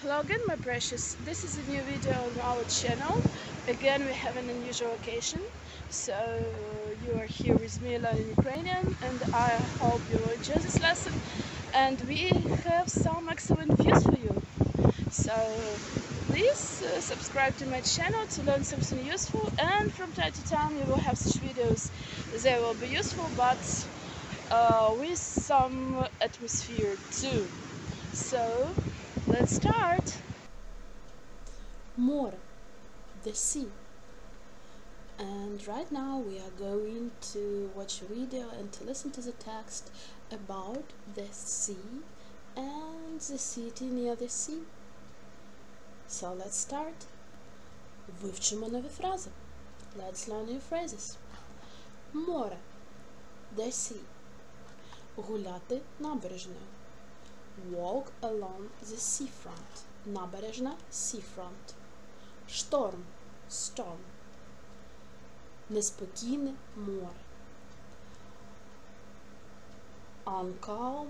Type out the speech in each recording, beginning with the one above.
Hello again, my precious. This is a new video on our channel. Again, we have an unusual occasion. So you are here with me learning Ukrainian, and I hope you will enjoy this lesson. And we have some excellent views for you. So please subscribe to my channel to learn something useful. And from time to time, you will have such videos. They will be useful, but with some atmosphere too. So let's start. More, the sea. And right now we are going to watch a video and to listen to the text about the sea and the city near the sea. So let's start. Вивчимо нові фрази. Let's learn new phrases. Море, the sea. Гуляти набережною. Walk along the seafront. Набережна, seafront. Шторм, storm. Неспокійне море. Uncalm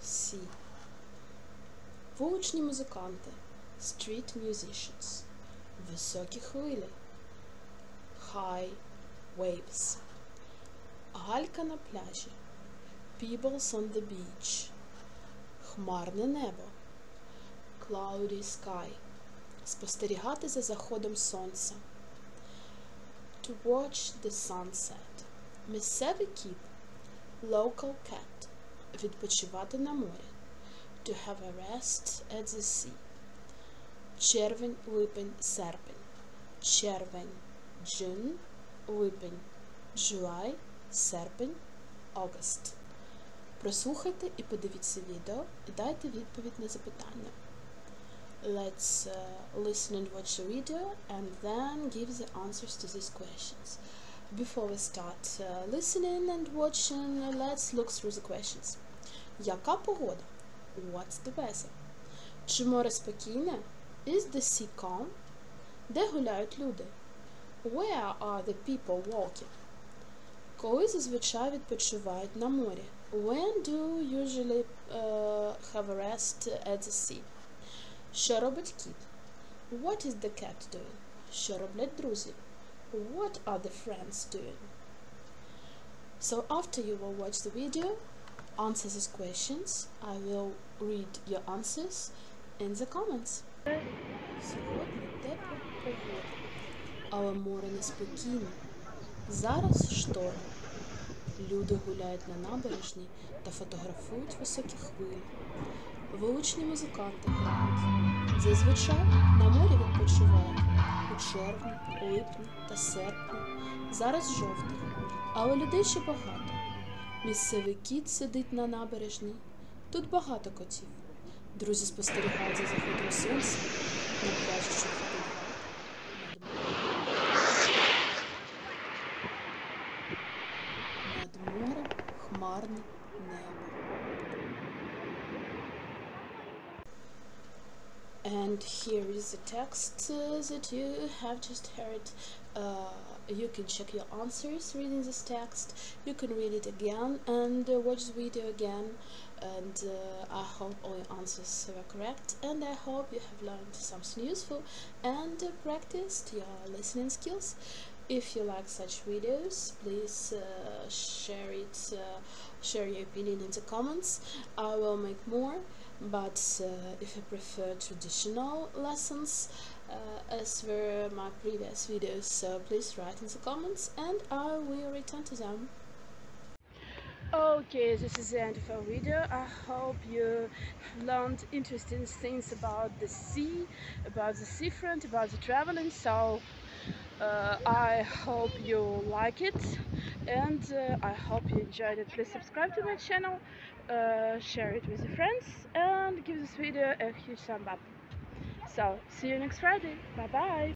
sea. Вуличні музиканти. Street musicians. Високі хвилі. High waves. Галька на пляжі. Pebbles on the beach. Хмарне небо. Cloudy sky. Спостерігати за заходом сонця. To watch the sunset. Місцевий кіт. Local cat. Відпочивати на морі. To have a rest at the sea. Червень, липень, серпень. Червень, June, липень, July, серпень, August. Прослухайте і подивіться відео і дайте відповідь на запитання. Let's listen and watch the video and then give the answers to these questions. Before we start listening and watching, let's look through the questions. Яка погода? What's the weather? Чи море спокійне? Is the sea calm? Де гуляють люди? Where are the people walking? Коли зазвичай відпочивають на морі? When do you usually have a rest at the sea? Що робить кіт? What is the cat doing? Що роблять друзі? What are the friends doing? So after you will watch the video, answer these questions. I will read your answers in the comments. Сьогодні тепла погода, але море неспокійне. Зараз шторм. Люди гуляють на набережній та фотографують високі хвилі. Вуличні музиканти грають. Зазвичай на морі відпочивають у червні, липні та серпні. Зараз жовтий, але людей ще багато. Місцевий кіт сидить на набережній. Тут багато котів. Друзі спостерігають за заходом сонця на пляжі, що над морем хмарне небо. And here is the text that you have just heard. You can check your answers reading this text. You can read it again and watch the video again. And I hope all your answers were correct. And I hope you have learned something useful and practiced your listening skills. If you like such videos, please share your opinion in the comments. I will make more. But if you prefer traditional lessons, as were my previous videos, please write in the comments and I will return to them. Okay, this is the end of our video. I hope you have learned interesting things about the sea, about the seafront, about the traveling. So I hope you like it and I hope you enjoyed it. Please subscribe to my channel, share it with your friends and give this video a huge thumb up. So see you next Friday. Bye bye.